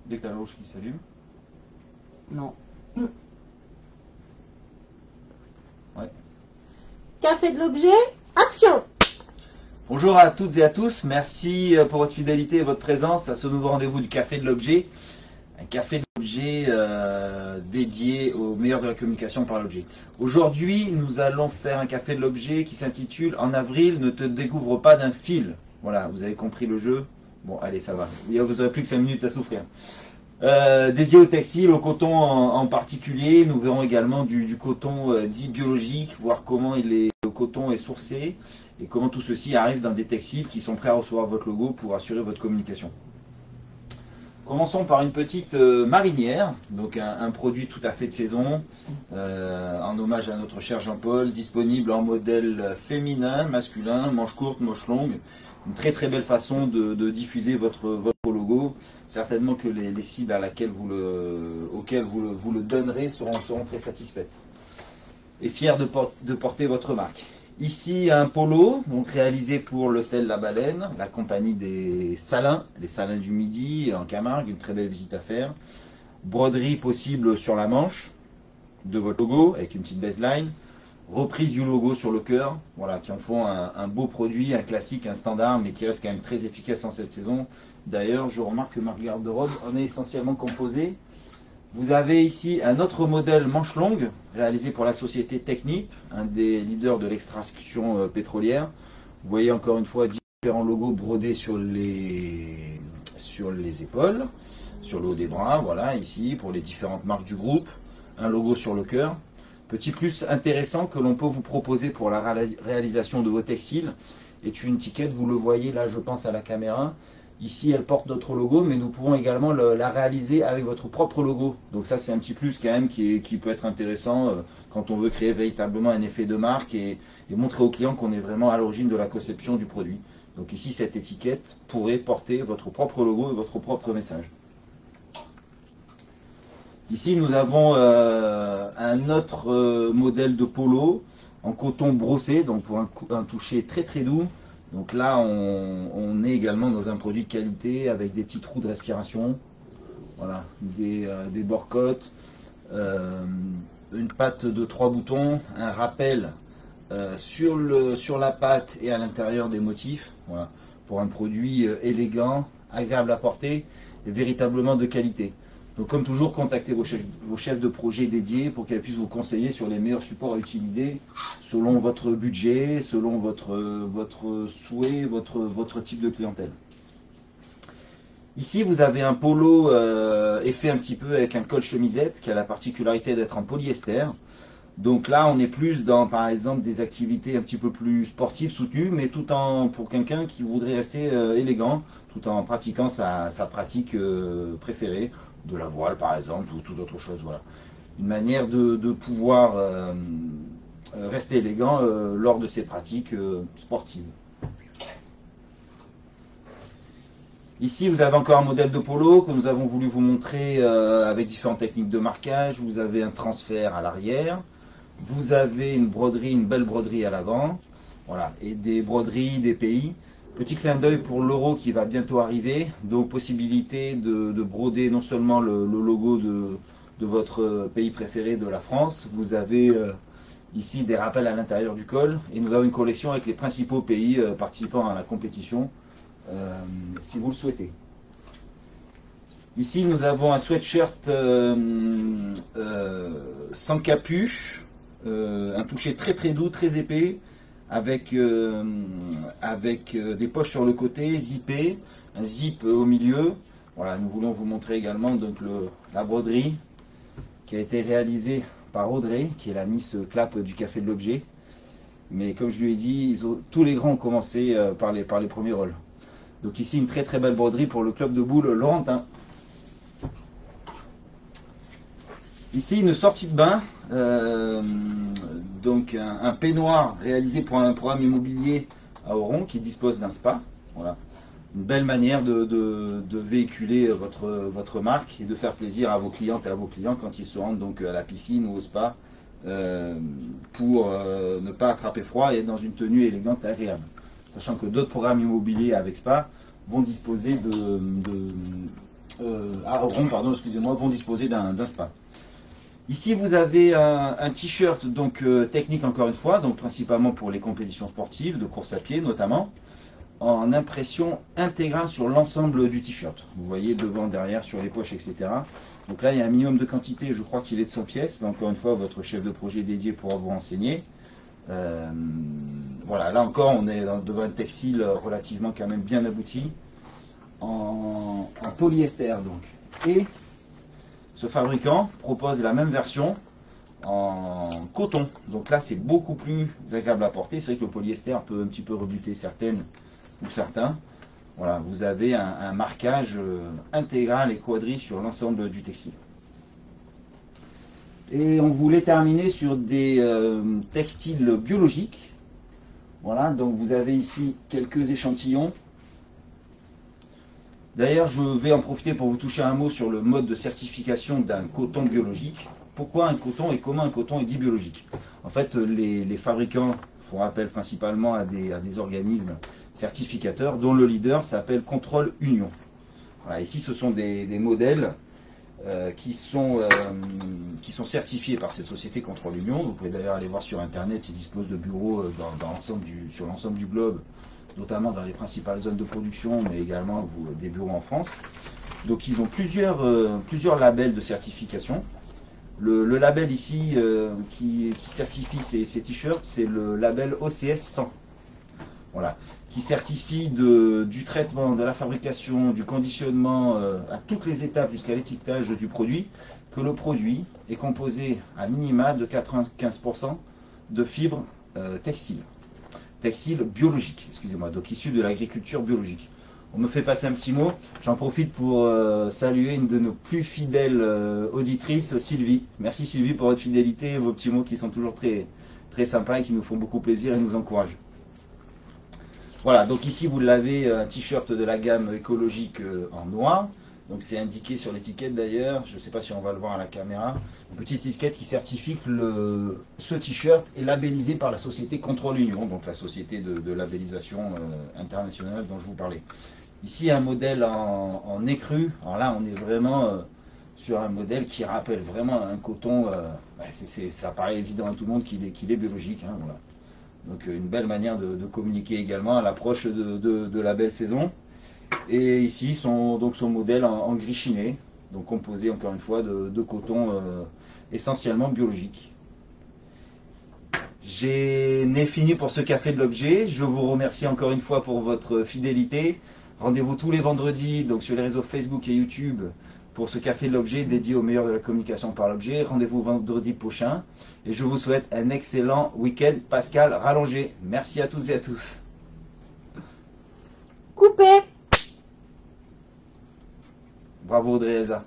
Dès que t'as la rouge qui s'allume. Non. Ouais. Café de l'objet, action! Bonjour à toutes et à tous, merci pour votre fidélité et votre présence à ce nouveau rendez-vous du Café de l'Objet. Un Café de l'Objet dédié au meilleur de la communication par l'objet. Aujourd'hui, nous allons faire un Café de l'Objet qui s'intitule « En avril, ne te découvre pas d'un fil ». Voilà, vous avez compris le jeu. Bon, allez, ça va. Vous n'aurez plus que 5 minutes à souffrir. Dédié au textile, au coton en particulier. Nous verrons également du coton dit biologique, voir comment le coton est sourcé et comment tout ceci arrive dans des textiles qui sont prêts à recevoir votre logo pour assurer votre communication. Commençons par une petite marinière, donc un produit tout à fait de saison, en hommage à notre cher Jean-Paul, disponible en modèle féminin, masculin, manche courte, manche longue. Une très très belle façon de diffuser votre logo. Certainement que les cibles auxquelles vous le donnerez seront très satisfaites. Et fiers de porter votre marque. Ici un polo, donc réalisé pour le sel La Baleine, la compagnie des Salins, les Salins du Midi en Camargue, une très belle visite à faire. Broderie possible sur la manche de votre logo avec une petite baseline. Reprise du logo sur le cœur, voilà, qui en font un beau produit, un classique, un standard, mais qui reste quand même très efficace en cette saison. D'ailleurs, je remarque que ma garde-robe en est essentiellement composée. Vous avez ici un autre modèle manche longue, réalisé pour la société Technip, un des leaders de l'extraction pétrolière. Vous voyez encore une fois différents logos brodés sur les épaules, sur le haut des bras, voilà, ici, pour les différentes marques du groupe. Un logo sur le cœur. Petit plus intéressant que l'on peut vous proposer pour la réalisation de vos textiles est une étiquette, vous le voyez là, je pense à la caméra. Ici, elle porte notre logo, mais nous pouvons également la réaliser avec votre propre logo. Donc ça, c'est un petit plus quand même qui peut être intéressant quand on veut créer véritablement un effet de marque et montrer au client qu'on est vraiment à l'origine de la conception du produit. Donc ici, cette étiquette pourrait porter votre propre logo et votre propre message. Ici, nous avons un autre modèle de polo en coton brossé, donc pour un toucher très très doux. Donc là, on est également dans un produit de qualité avec des petits trous de respiration, voilà, des bords-côtes, une patte de 3 boutons, un rappel sur la patte et à l'intérieur des motifs, voilà, pour un produit élégant, agréable à porter et véritablement de qualité. Donc comme toujours, contactez vos chefs de projet dédiés pour qu'elles puissent vous conseiller sur les meilleurs supports à utiliser selon votre budget, selon votre souhait, votre type de clientèle. Ici, vous avez un polo fait un petit peu avec un col chemisette qui a la particularité d'être en polyester. Donc là, on est plus dans, par exemple, des activités un petit peu plus sportives, soutenues, mais tout en pour quelqu'un qui voudrait rester élégant, tout en pratiquant sa pratique préférée, de la voile par exemple, ou toute autre chose. Voilà. Une manière de pouvoir rester élégant lors de ses pratiques sportives. Ici, vous avez encore un modèle de polo que nous avons voulu vous montrer avec différentes techniques de marquage. Vous avez un transfert à l'arrière. Vous avez une belle broderie à l'avant, voilà, et des broderies des pays. Petit clin d'œil pour l'euro qui va bientôt arriver, donc possibilité de broder non seulement le logo de votre pays préféré de la France, vous avez ici des rappels à l'intérieur du col, et nous avons une collection avec les principaux pays participant à la compétition, si vous le souhaitez. Ici, nous avons un sweatshirt sans capuche, un toucher très très doux, très épais, avec des poches sur le côté, zippé, un zip au milieu. Voilà, nous voulons vous montrer également donc la broderie qui a été réalisée par Audrey, qui est la Miss Clap du Café de l'Objet. Mais comme je lui ai dit, tous les grands ont commencé par les premiers rôles. Donc ici, une très très belle broderie pour le club de boules Laurentin. Ici, une sortie de bain, donc un peignoir réalisé pour un programme immobilier à Oron qui dispose d'un spa. Voilà. Une belle manière de véhiculer votre marque et de faire plaisir à vos clientes et à vos clients quand ils se rendent donc à la piscine ou au spa pour ne pas attraper froid et être dans une tenue élégante et agréable. Sachant que d'autres programmes immobiliers avec spa vont disposer Rond, pardon, excusez-moi, vont disposer d'un spa. Ici, vous avez un t-shirt donc technique encore une fois, donc principalement pour les compétitions sportives, de course à pied notamment, en impression intégrale sur l'ensemble du t-shirt. Vous voyez devant, derrière, sur les poches, etc. Donc là, il y a un minimum de quantité, je crois qu'il est de 100 pièces, mais encore une fois, votre chef de projet dédié pourra vous renseigner. Voilà, là encore, on est devant un textile relativement quand même bien abouti, en polyester donc. Et ce fabricant propose la même version en coton. Donc là, c'est beaucoup plus agréable à porter. C'est vrai que le polyester peut un petit peu rebuter certaines ou certains. Voilà, vous avez un marquage intégral et quadri sur l'ensemble du textile. Et on voulait terminer sur des textiles biologiques. Voilà, donc vous avez ici quelques échantillons. D'ailleurs, je vais en profiter pour vous toucher un mot sur le mode de certification d'un coton biologique. Pourquoi un coton et comment un coton est dit biologique? En fait, les fabricants font appel principalement à des organismes certificateurs dont le leader s'appelle Contrôle Union. Voilà, ici, ce sont des modèles qui sont certifiés par cette société Contrôle Union. Vous pouvez d'ailleurs aller voir sur Internet, ils disposent de bureaux sur l'ensemble du globe, notamment dans les principales zones de production, mais également des bureaux en France. Donc ils ont plusieurs labels de certification. Le label ici qui certifie ces t-shirts, c'est le label OCS 100. Voilà, qui certifie du traitement, de la fabrication, du conditionnement, à toutes les étapes jusqu'à l'étiquetage du produit, que le produit est composé à minima de 95% de fibres textiles biologiques, excusez-moi, donc issus de l'agriculture biologique. On me fait passer un petit mot, j'en profite pour saluer une de nos plus fidèles auditrices, Sylvie. Merci Sylvie pour votre fidélité et vos petits mots qui sont toujours très, très sympas et qui nous font beaucoup plaisir et nous encouragent. Voilà, donc ici vous l'avez, un t-shirt de la gamme écologique en noir. Donc c'est indiqué sur l'étiquette d'ailleurs, je ne sais pas si on va le voir à la caméra, une petite étiquette qui certifie que ce t-shirt est labellisé par la société Contrôle Union, donc la société de labellisation internationale dont je vous parlais. Ici un modèle en écru, alors là on est vraiment sur un modèle qui rappelle vraiment un coton, ça paraît évident à tout le monde qu'il est biologique. Hein, voilà. Donc une belle manière de communiquer également à l'approche de la belle saison. Et ici son modèle en gris chiné, donc composé encore une fois de coton essentiellement biologique. J'en ai fini pour ce café de l'objet. Je vous remercie encore une fois pour votre fidélité. Rendez-vous tous les vendredis donc sur les réseaux Facebook et YouTube pour ce café de l'objet dédié au meilleur de la communication par l'objet. Rendez-vous vendredi prochain et je vous souhaite un excellent week-end Pascal rallongé. Merci à toutes et à tous. Coupé. Bravo Audrey Elsa.